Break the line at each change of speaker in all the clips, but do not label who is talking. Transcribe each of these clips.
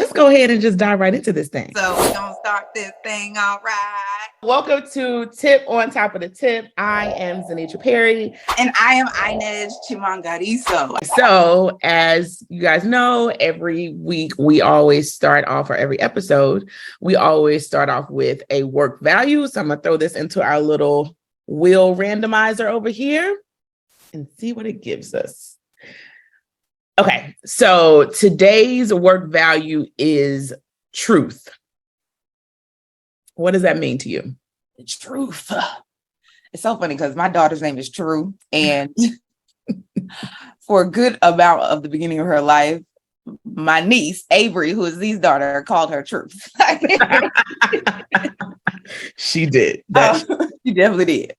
let's go ahead and just dive right into this thing.
So we're going to start this thing all right.
Welcome to Tip on Top of the Tip. I am Zenitra Perry.
And I am INEZ Chimangariso.
So as you guys know, every week we always start off, or every episode, we always start off with a work value. So I'm going to throw this into our little wheel randomizer over here and see what it gives us. Okay, so today's work value is truth. What does that mean to you?
Truth. It's so funny because my daughter's name is True. And for a good amount of the beginning of her life, my niece, Avery, who is Z's daughter, called her Truth.
She did.
She definitely did.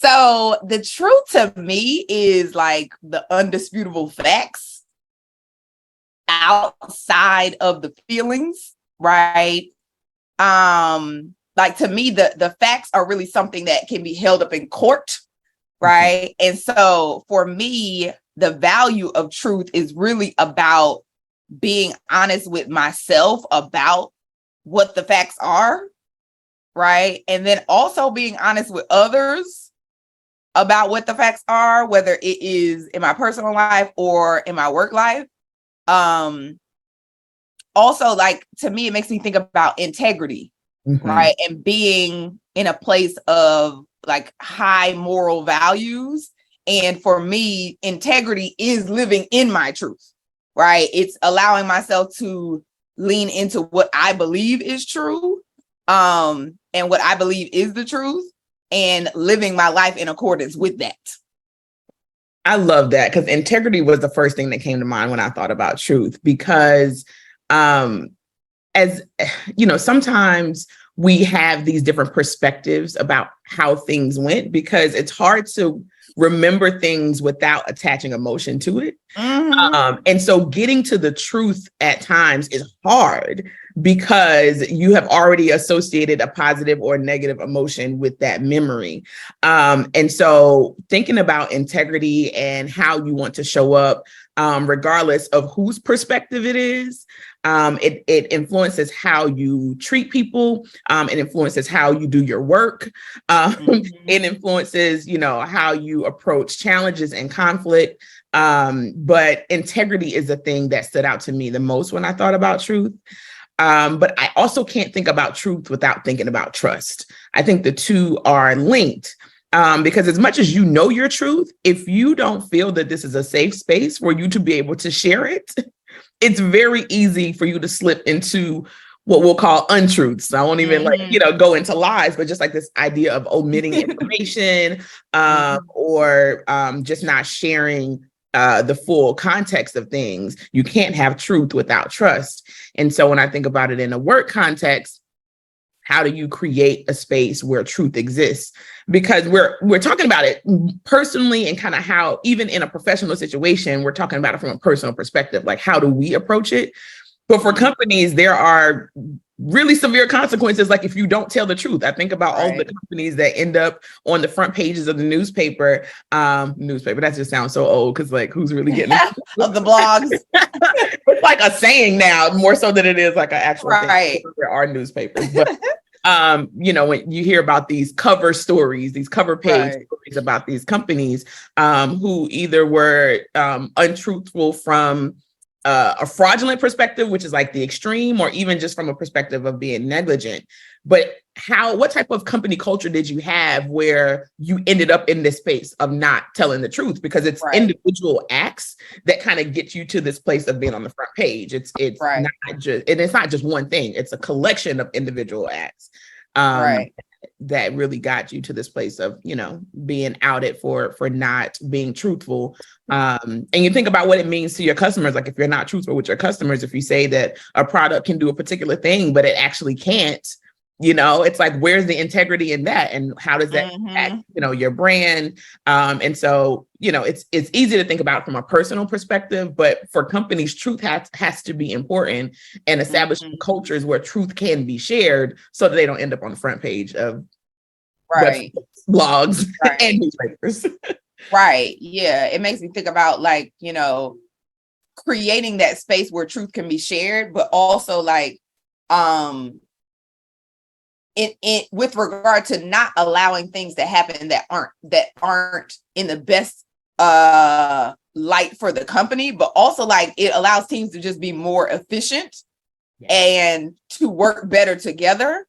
So the truth to me is like the undisputable facts outside of the feelings, right? Like to me, the facts are really something that can be held up in court, right? Mm-hmm. And so for me, the value of truth is really about being honest with myself about what the facts are, right? And then also being honest with others about what the facts are, whether it is in my personal life or in my work life. Also, like, to me, it makes me think about integrity, right? And being in a place of like high moral values. And for me, integrity is living in my truth, right? It's allowing myself to lean into what I believe is true, and what I believe is the truth, and living my life in accordance with that.
I love that, because integrity was the first thing that came to mind when I thought about truth, because as you know, sometimes we have these different perspectives about how things went, because it's hard to remember things without attaching emotion to it. Mm-hmm. And so getting to the truth at times is hard because you have already associated a positive or negative emotion with that memory. And so thinking about integrity and how you want to show up, regardless of whose perspective it is, it influences how you treat people. It influences how you do your work. It influences, you know, how you approach challenges and conflict. But integrity is the thing that stood out to me the most when I thought about truth. But I also can't think about truth without thinking about trust. I think the two are linked. Because as much as you know your truth, if you don't feel that this is a safe space for you to be able to share it, it's very easy for you to slip into what we'll call untruths. I won't even go into lies, but just like this idea of omitting information, or just not sharing the full context of things. You can't have truth without trust. And so when I think about it in a work context, how do you create a space where truth exists? Because we're talking about it personally, and kind of how, even in a professional situation, we're talking about it from a personal perspective, like how do we approach it? But for companies, there are really severe consequences, like if you don't tell the truth. I think about all the companies that end up on the front pages of the newspaper. That just sounds so old, because like, who's really getting
of the blogs?
It's like a saying now, more so than it is like an actual thing. There are newspapers, but when you hear about these cover stories, these cover page stories about these companies who either were untruthful from a fraudulent perspective, which is like the extreme, or even just from a perspective of being negligent. But what type of company culture did you have where you ended up in this space of not telling the truth? Because it's individual acts that kind of get you to this place of being on the front page. It's not just one thing. It's a collection of individual acts that really got you to this place of, being outed for not being truthful. And you think about what it means to your customers. Like if you're not truthful with your customers, if you say that a product can do a particular thing, but it actually can't, it's like, where's the integrity in that? And how does that impact, your brand? And so, it's easy to think about from a personal perspective, but for companies, truth has to be important, and establishing cultures where truth can be shared so that they don't end up on the front page of blogs and newspapers.
Right. Yeah. It makes me think about, like, creating that space where truth can be shared, but also like it with regard to not allowing things to happen that aren't in the best light for the company, but also like it allows teams to just be more efficient and to work better together.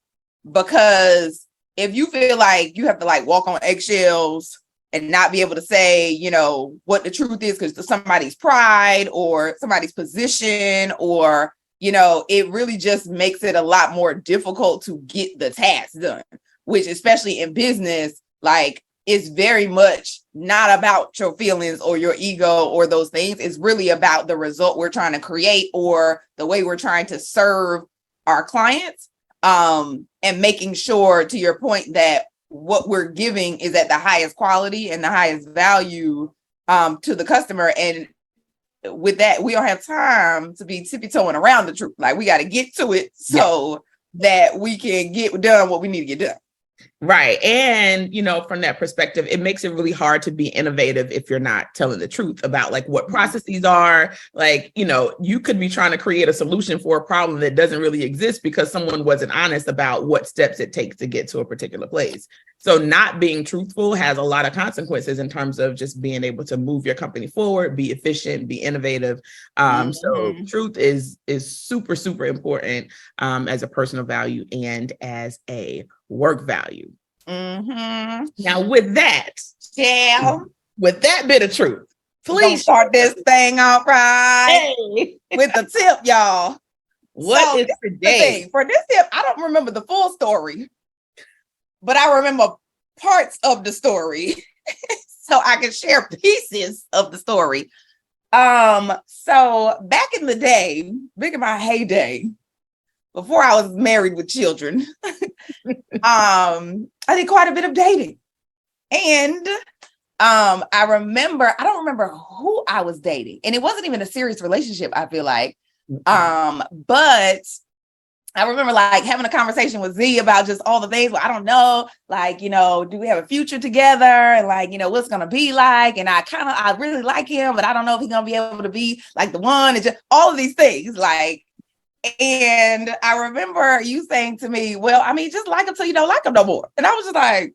Because if you feel like you have to like walk on eggshells and not be able to say, you know, what the truth is because somebody's pride or somebody's position, or, you know, it really just makes it a lot more difficult to get the task done, which especially in business, like it's very much not about your feelings or your ego or those things. It's really about the result we're trying to create or the way we're trying to serve our clients, and making sure, to your point, that what we're giving is at the highest quality and the highest value to the customer. And with that, we don't have time to be tippy-toeing around the truth. Like we got to get to it so that we can get done what we need to get done.
Right. And, you know, from that perspective, it makes it really hard to be innovative if you're not telling the truth about like what processes are. Like, you know, you could be trying to create a solution for a problem that doesn't really exist because someone wasn't honest about what steps it takes to get to a particular place. So not being truthful has a lot of consequences in terms of just being able to move your company forward, be efficient, be innovative. So truth is super, super important as a personal value and as a work value. Now with that, with that bit of truth, please
start this thing off right with the tip, y'all.
What is today?
For this tip, I don't remember the full story, but I remember parts of the story so I can share pieces of the story. So back in the day, back in my heyday, before I was married with children, I did quite a bit of dating. And I don't remember who I was dating. And it wasn't even a serious relationship, I feel like. But I remember like having a conversation with Z about just all the things. Well, I don't know, like, you know, do we have a future together? And like, you know, what's going to be like? And I really like him, but I don't know if he's going to be able to be like the one, and just all of these things. Like, and I remember you saying to me, well, I mean, just like him till you don't like him no more. And I was just like,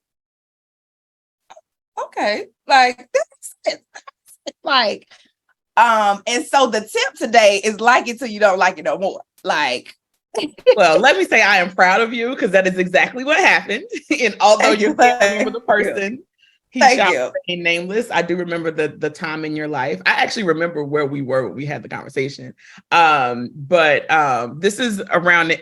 okay, like this is like, and so the tip today is like it till you don't like it no more. Like,
well, let me say I am proud of you because that is exactly what happened. And although you're dealing with a person, he shall remain nameless. I do remember the time in your life. I actually remember where we were when we had the conversation. But this is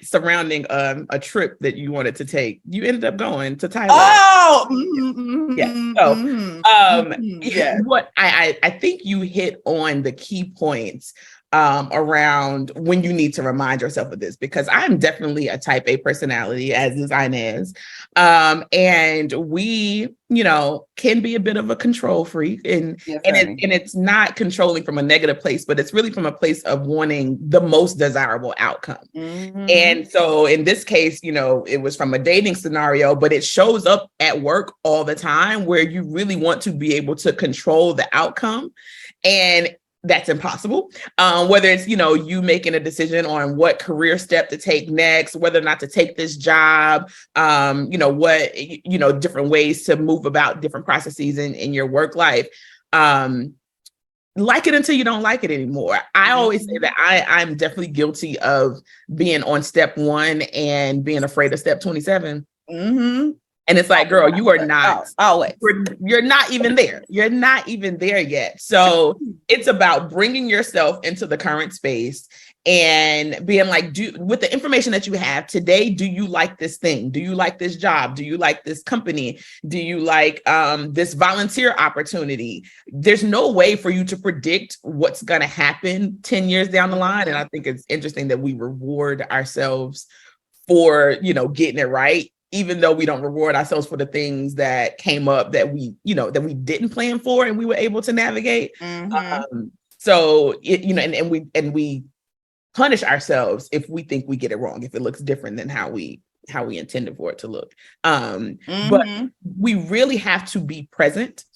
surrounding a trip that you wanted to take. You ended up going to Thailand.
Oh,
yeah. So, what I think you hit on the key points around when you need to remind yourself of this, because I'm definitely a type A personality, as is INEZ. And we, you know, can be a bit of a control freak, and it's not controlling from a negative place, but it's really from a place of wanting the most desirable outcome. And so in this case, you know, it was from a dating scenario, but it shows up at work all the time where you really want to be able to control the outcome. And that's impossible. Whether it's, you know, you making a decision on what career step to take next, whether or not to take this job, you know, what, you know, different ways to move about different processes in your work life. Like it until you don't like it anymore. I always say that I'm definitely guilty of being on step 1 and being afraid of step 27. And it's like, girl, you are not
always.
You're not even there. You're not even there yet. So it's about bringing yourself into the current space and being like, with the information that you have today, do you like this thing? Do you like this job? Do you like this company? Do you like this volunteer opportunity? There's no way for you to predict what's going to happen 10 years down the line. And I think it's interesting that we reward ourselves for, you know, getting it right, even though we don't reward ourselves for the things that came up that we, you know, that we didn't plan for and we were able to navigate. So, you know, and we punish ourselves if we think we get it wrong, if it looks different than how we intended for it to look. But we really have to be present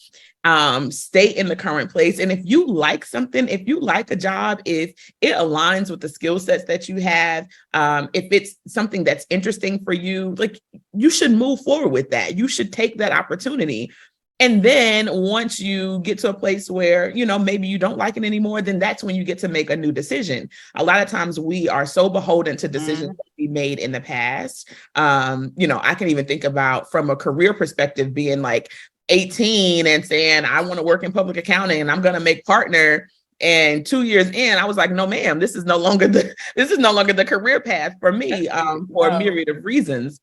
stay in the current place. And if you like something, if you like a job, if it aligns with the skill sets that you have, if it's something that's interesting for you, like you should move forward with that. You should take that opportunity. And then once you get to a place where, maybe you don't like it anymore, then that's when you get to make a new decision. A lot of times we are so beholden to decisions that we made in the past. I can even think about from a career perspective, being like 18 and saying, I want to work in public accounting and I'm going to make partner. And 2 years in, I was like, no, ma'am, this is no longer the career path for me, for a myriad of reasons.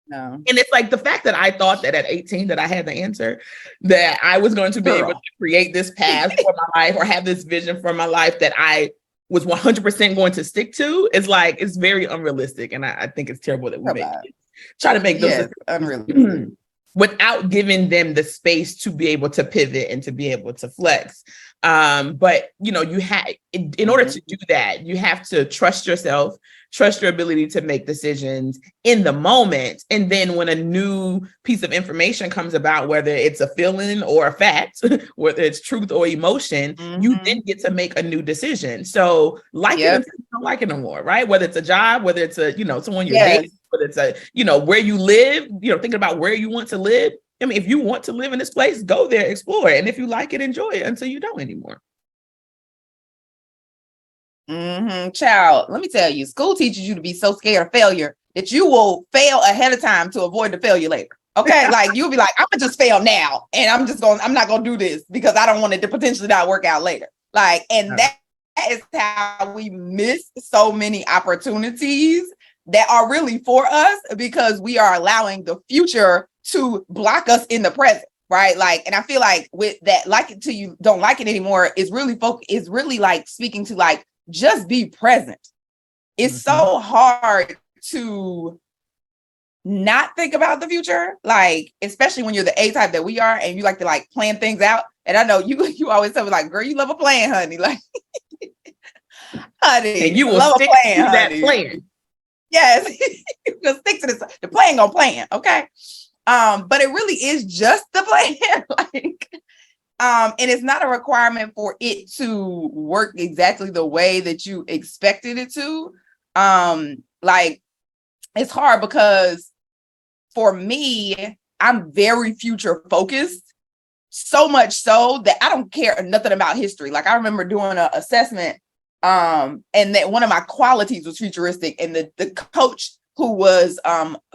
No.
And it's like the fact that I thought that at 18 that I had the answer, that I was going to be able to create this path for my life or have this vision for my life that I was 100% going to stick to, is like, it's very unrealistic. And I think it's terrible that we try to make those
unrealistic
without giving them the space to be able to pivot and to be able to flex. But you have, in order to do that, you have to trust yourself, trust your ability to make decisions in the moment. And then when a new piece of information comes about, whether it's a feeling or a fact, whether it's truth or emotion, you then get to make a new decision. So like it until you don't like it no more, right? Whether it's a job, whether it's a, someone you're dating, whether it's a, where you live, thinking about where you want to live. I mean, if you want to live in this place, go there, explore it. And if you like it, enjoy it until you don't anymore.
Child, let me tell you, school teaches you to be so scared of failure that you will fail ahead of time to avoid the failure later. Okay. Like you'll be like, I'm gonna just fail now. And I'm not gonna do this because I don't want it to potentially not work out later. Like, and that is how we miss so many opportunities that are really for us, because we are allowing the future to block us in the present. Right. Like, and I feel like with that, like it till you don't like it anymore, is really like speaking to like, just be present. It's so hard to not think about the future, like, especially when you're the A type that we are and you like to like plan things out. And I know you always tell me like, girl, you love a plan, honey. Like, honey,
and you will stick to that plan.
Yes, you'll stick to this. The plan gonna plan, okay? But it really is just the plan. Like, and it's not a requirement for it to work exactly the way that you expected it to. Like, it's hard because for me, I'm very future focused, so much so that I don't care nothing about history. Like, I remember doing an assessment, and that one of my qualities was futuristic, and the coach who was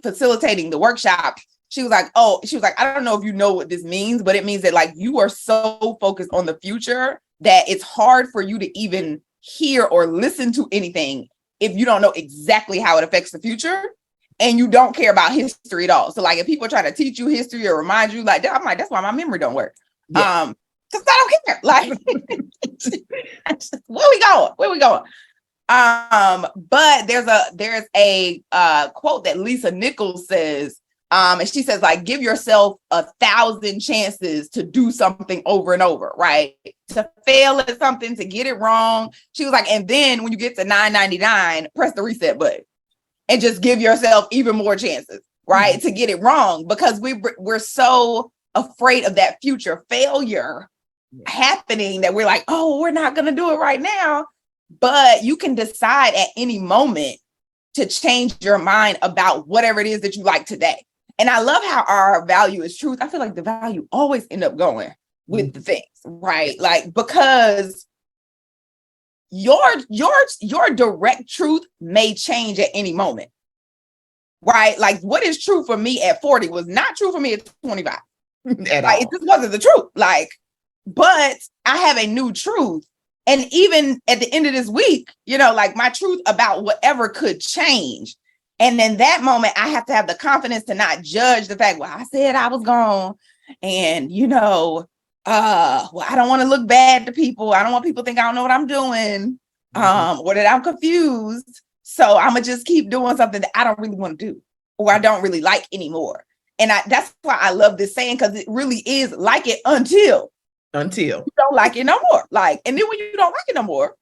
facilitating the workshop, she was like, I don't know if you know what this means, but it means that like you are so focused on the future that it's hard for you to even hear or listen to anything if you don't know exactly how it affects the future and you don't care about history at all. So like if people are trying to teach you history or remind you, like, I'm like, that's why my memory don't work. Because I don't care. Like, where we going? But there's a quote that Lisa Nichols says. And she says, like, give yourself 1,000 chances to do something over and over, right? To fail at something, to get it wrong. She was like, and then when you get to 999, press the reset button and just give yourself even more chances, right? To get it wrong, because we're so afraid of that future failure happening that we're like, oh, we're not going to do it right now. But you can decide at any moment to change your mind about whatever it is that you like today. And I love how our value is truth. I feel like the value always end up going with the things, right? Like, because your direct truth may change at any moment, right? Like what is true for me at 40 was not true for me at 25. Like, it just wasn't the truth. Like, but I have a new truth. And even at the end of this week, like my truth about whatever could change. And in that moment, I have to have the confidence to not judge the fact, well, I said I was gone. And, well, I don't want to look bad to people. I don't want people to think I don't know what I'm doing, or that I'm confused. So I'm going to just keep doing something that I don't really want to do or I don't really like anymore. And that's why I love this saying, because it really is like it until you don't like it no more. Like, and then when you don't like it no more,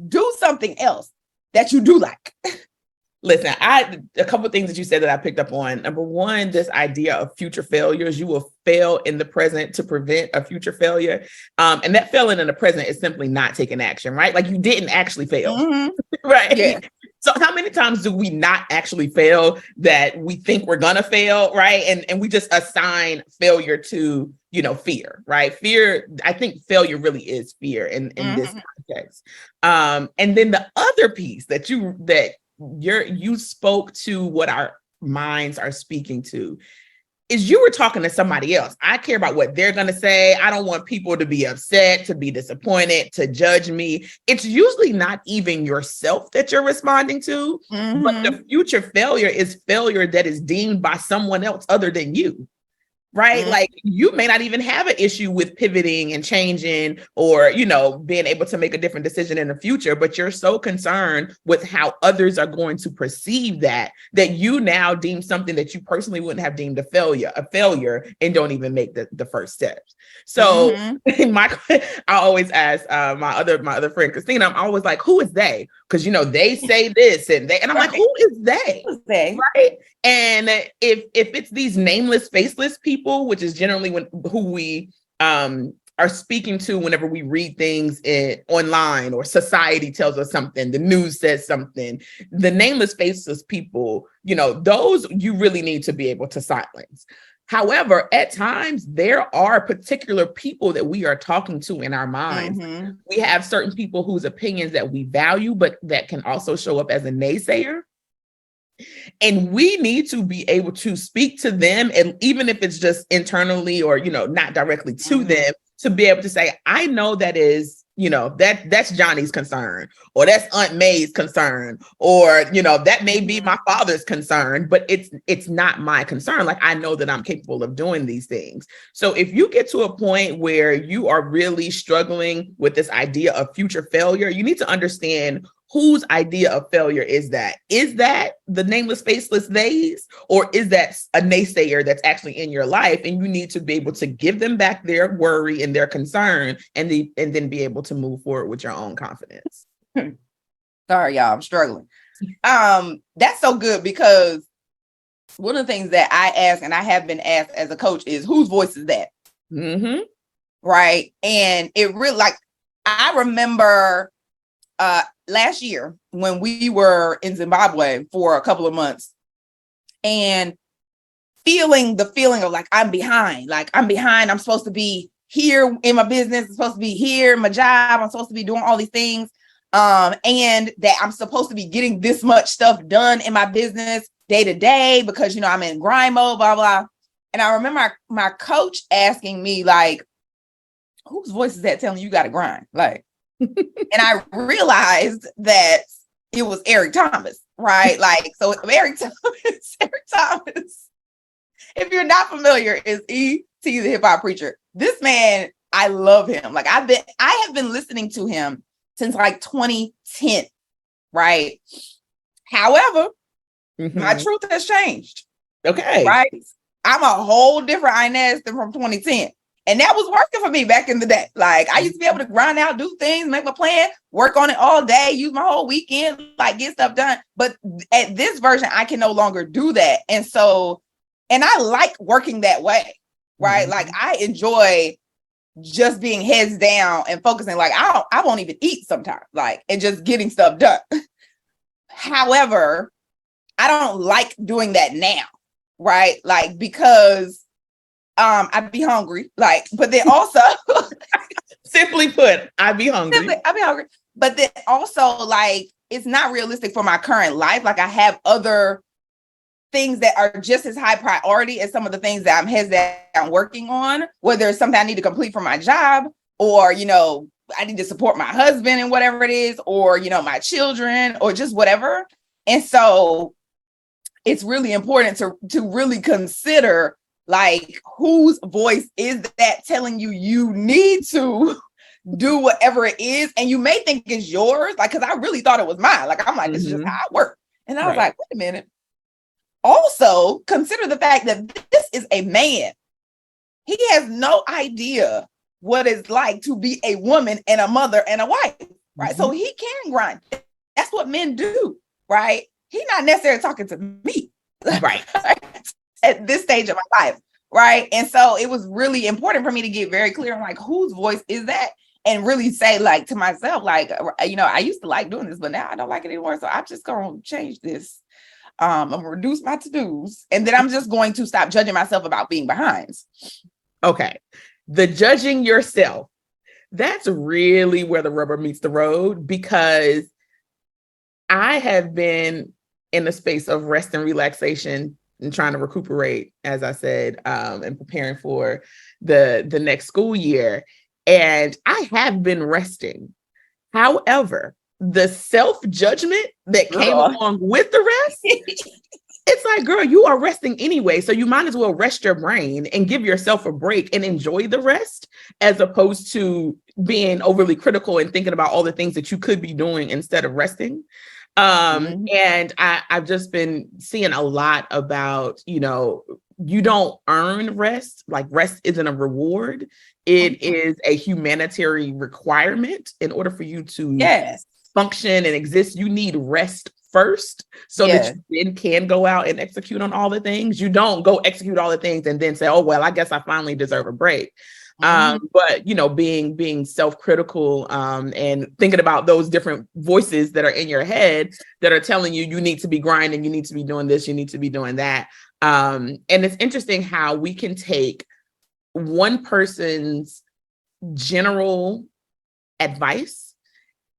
do something else that you do like.
Listen, a couple of things that you said that I picked up on. Number one, this idea of future failures. You will fail in the present to prevent a future failure. And that failing in the present is simply not taking action, right? Like you didn't actually fail, right?
Yeah.
So how many times do we not actually fail that we think we're gonna fail, right? And we just assign failure to, fear, right? Fear, I think failure really is fear in this context. And then the other piece that you spoke to what our minds are speaking to is you were talking to somebody else. I care about what they're going to say. I don't want people to be upset, to be disappointed, to judge me. It's usually not even yourself that you're responding to, but the future failure is failure that is deemed by someone else other than you. Right? Like you may not even have an issue with pivoting and changing or, being able to make a different decision in the future, but you're so concerned with how others are going to perceive that you now deem something that you personally wouldn't have deemed a failure and don't even make the first steps. So I always ask my other friend, Christina, I'm always like, who is they? Because, they say this and I'm like, who is they?
Who's they?
Right. And if it's these nameless, faceless people, which is generally who we are speaking to whenever we read things online or society tells us something, the news says something, the nameless, faceless people, those you really need to be able to silence. However, at times there are particular people that we are talking to in our minds. We have certain people whose opinions that we value, but that can also show up as a naysayer. And we need to be able to speak to them, and even if it's just internally or, not directly to them, to be able to say, I know that is, that's Johnny's concern, or that's Aunt May's concern, or, that may be my father's concern, but it's not my concern. Like, I know that I'm capable of doing these things. So if you get to a point where you are really struggling with this idea of future failure, you need to understand whose idea of failure is that? Is that the nameless, faceless theys, or is that a naysayer that's actually in your life? And you need to be able to give them back their worry and their concern, and then be able to move forward with your own confidence.
Sorry, y'all, I'm struggling. That's so good, because one of the things that I ask, and I have been asked as a coach, is whose voice is that? Right. And it really, I remember last year when we were in Zimbabwe for a couple of months and feeling the feeling of I'm behind. I'm supposed to be here in my business. I'm supposed to be here in my job. I'm supposed to be doing all these things. And that I'm supposed to be getting this much stuff done in my business day to day because, I'm in grind mode, blah, blah. And I remember my coach asking me, whose voice is that telling you got to grind? And I realized that it was Eric Thomas, right? So Eric Thomas, if you're not familiar, is E.T. the hip hop preacher. This man, I love him. I have been listening to him since 2010, right? However, my truth has changed.
Okay.
Right? I'm a whole different INEZ than from 2010. And that was working for me back in the day. I used to be able to grind out, do things, make my plan, work on it all day, use my whole weekend, get stuff done. But at this version, I can no longer do that. And I like working that way, right? I enjoy just being heads down and focusing. I won't even eat sometimes, and just getting stuff done. However, I don't like doing that now, right? Because I'd be hungry, but then also
simply put, I'd be hungry.
But then also it's not realistic for my current life. I have other things that are just as high priority as some of the things that I'm heads down working on, whether it's something I need to complete for my job, or, I need to support my husband and whatever it is, or, my children, or just whatever. And so it's really important to really consider whose voice is that telling you need to do whatever it is. And you may think it's yours, because I really thought it was mine. I'm this is just how I work. And I was wait a minute. Also, consider the fact that this is a man. He has no idea what it's like to be a woman and a mother and a wife, right? So he can grind. That's what men do, right? he's not necessarily talking to me.
Right.
At this stage of my life. Right. And so it was really important for me to get very clear on like, whose voice is that? And really say like to myself, like, you know, I used to like doing this, but now I don't like it anymore. So I'm just going to change this. I'm going to reduce my to-dos. And then I'm just going to stop judging myself about being behind.
Okay. The judging yourself, that's really where the rubber meets the road, because I have been in the space of rest and relaxation and trying to recuperate, as I said, and preparing for the next school year. And I have been resting. However, the self-judgment that came along with the rest, it's like, girl, you are resting anyway. So you might as well rest your brain and give yourself a break and enjoy the rest, as opposed to being overly critical and thinking about all the things that you could be doing instead of resting. And I've just been seeing a lot about, you know, you don't earn rest. Like, rest isn't a reward. It is a humanitarian requirement. In order for you to function and exist, you need rest first, so that you then can go out and execute on all the things. You don't go execute all the things and then say, oh, well, I guess I finally deserve a break. But, you know, being self-critical and thinking about those different voices that are in your head that are telling you, you need to be grinding, you need to be doing this, you need to be doing that. And it's interesting how we can take one person's general advice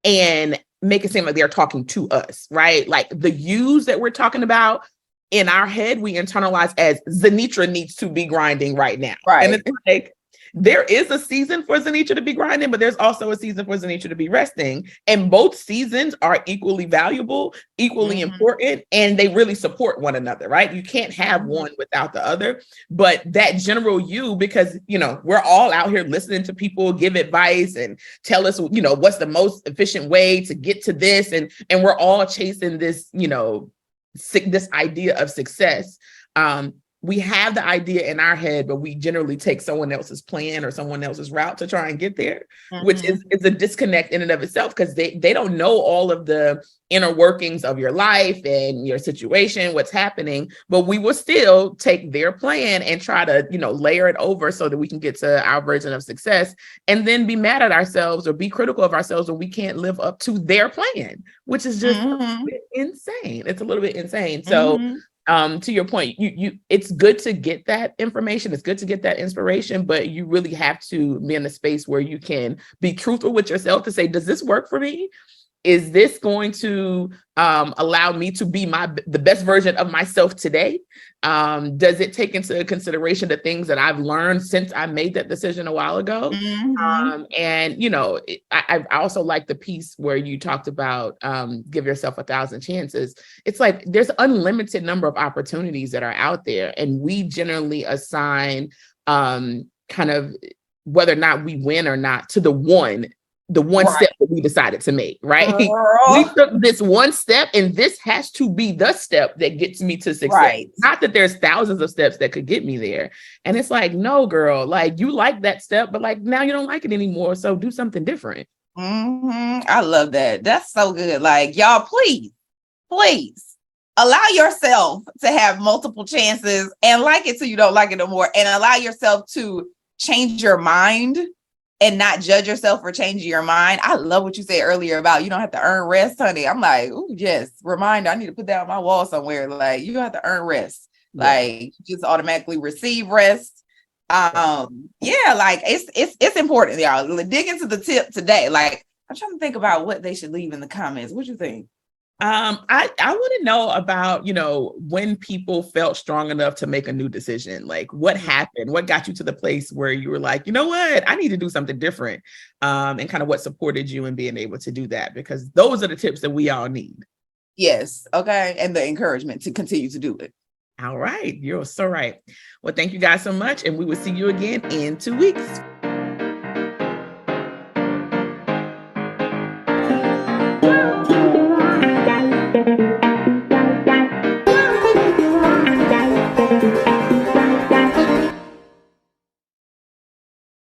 and make it seem like they're talking to us, right? Like the yous that we're talking about in our head, we internalize as Zenitra needs to be grinding right now. Right. And it's like, there is a season for Zenitra to be grinding, but there's also a season for Zenitra to be resting. And both seasons are equally valuable, equally important, and they really support one another, right? You can't have one without the other. But that general you, because, you know, we're all out here listening to people give advice and tell us, you know, what's the most efficient way to get to this. And we're all chasing this, you know, this idea of success. We have the idea in our head, but we generally take someone else's plan or someone else's route to try and get there, which is a disconnect in and of itself, because they don't know all of the inner workings of your life and your situation, what's happening. But we will still take their plan and try to, you know, layer it over so that we can get to our version of success, and then be mad at ourselves or be critical of ourselves when we can't live up to their plan, which is just a little bit insane. It's a little bit insane. So to your point, you it's good to get that information. It's good to get that inspiration, but you really have to be in a space where you can be truthful with yourself to say, does this work for me? Is this going to allow me to be the best version of myself today? Does it take into consideration the things that I've learned since I made that decision a while ago? And, you know, I also like the piece where you talked about give yourself 1,000 chances. It's like there's unlimited number of opportunities that are out there, and we generally assign kind of whether or not we win or not to the one step that we decided to make, right? We took this one step, and this has to be the step that gets me to success. Right. Not that there's thousands of steps that could get me there. And it's like, no, girl, like you like that step, but like now you don't like it anymore. So do something different.
I love that. That's so good. Like, y'all, please allow yourself to have multiple chances and like it till you don't like it no more, and allow yourself to change your mind and not judge yourself for changing your mind. I love what you said earlier about you don't have to earn rest, honey. I'm like, oh yes, reminder. I need to put that on my wall somewhere. Like, you don't have to earn rest. Like, you just automatically receive rest. Like it's important, y'all. Dig into the tip today. Like, I'm trying to think about what they should leave in the comments. What you think?
I want to know about, you know, when people felt strong enough to make a new decision. Like, what happened? What got you to the place where you were like, you know what, I need to do something different, and kind of what supported you in being able to do that, because those are the tips that we all need.
Yes. Okay. And the encouragement to continue to do it.
All right. You're so right. Well, thank you guys so much. And we will see you again in 2 weeks.